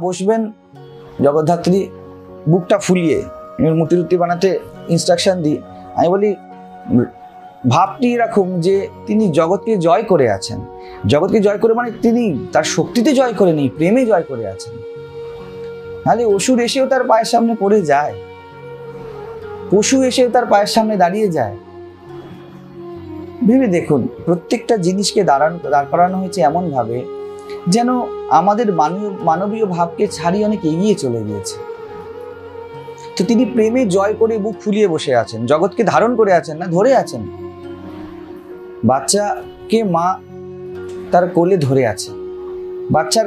বসবেন জগদ্ধাত্রী বুকটা ফুলিয়ে মূর্তি টুর্তি বানাতে ইনস্ট্রাকশন দিই। আমি বলি ভাবটি এরকম যে তিনি জগৎকে জয় করে আছেন। জগৎকে জয় করে মানে তিনি তার শক্তিতে জয় করে নেই, প্রেমে জয় করে আছেন। নাহলে অসুর এসেও তার পায়ের সামনে পড়ে যায়, পশু এসেও তার পায়ের সামনে দাঁড়িয়ে যায়। ভেবে দেখুন, প্রত্যেকটা জিনিসকে দাঁড় করানো হয়েছে এমন ভাবে যেন আমাদের মানবীয় ভাবকে ছাড়িয়ে অনেক এগিয়ে চলে গিয়েছে। তো তিনি প্রেমে জয় করে বুক ফুলিয়ে বসে আছেন, জগৎকে ধারণ করে আছেন, না ধরে আছেন। বাচ্চাকে মা তার কোলে ধরে আছে, বাচ্চার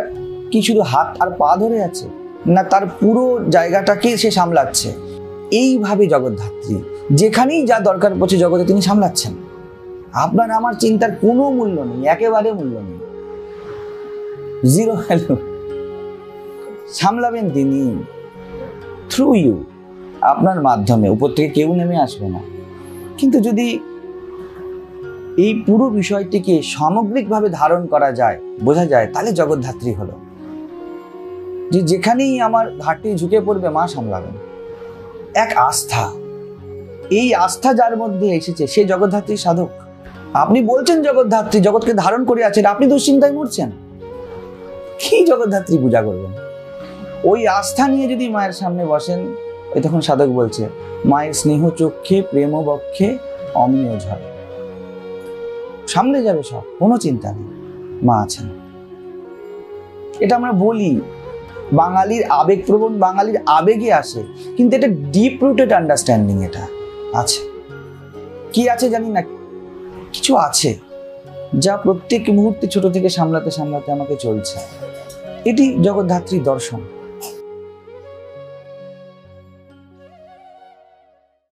কি শুধু হাত আর পা ধরে আছে, না তার পুরো জায়গাটাকে সে সামলাচ্ছে। এইভাবে জগদ্ধাত্রী যেখানেই যা দরকার পড়ছে জগতে তিনি সামলাচ্ছেন। আপনার আমার চিন্তার কোনো মূল্য নেই, একেবারে মূল্য নেই, জিরো ভ্যালু। সামলাবেন তিনি থ্রু ইউ, আপনার মাধ্যমে। উপর থেকে কেউ নেমে আসবে না। কিন্তু যদি এই পুরো বিষয়টিকে সামগ্রিকভাবে ধারণ করা যায়, বোঝা যায়, তাহলে জগদ্ধাত্রী হলো যে যেখানেই আমার ঘাটতি ঝুঁকে পড়বে মা সামলাবেন। এক আস্থা, এই আস্থা যার মধ্যে এসেছে সে জগদ্ধাত্রী সাধক। আপনি বলছেন জগদ্ধাত্রী জগৎকে ধারণ করে আছেন, আপনি দুশ্চিন্তায় মরছেন, কি জগদ্ধাত্রী পূজা করবেন? ওই আস্থা নিয়ে যদি মায়ের সামনে বসেন, ওই তখন সাধক বলছে মায়ের স্নেহ চক্ষে প্রেম বক্ষে অমিয় ঝরে, সামনে যাবে সব, কোনো চিন্তা নেই, মা আছেন। এটা আমরা বলি, বাঙালির আবেগপ্রবণ, বাঙালির আবেগে আসে, কিন্তু এটা ডিপ রুটেড আন্ডারস্ট্যান্ডিং এটা আছে। কি আছে জানি না, কিছু আছে যা প্রত্যেক মুহূর্তে ছোট থেকে সামলাতে সামলাতে আমাকে চলছে। এটি জগদ্ধাত্রীর দর্শন।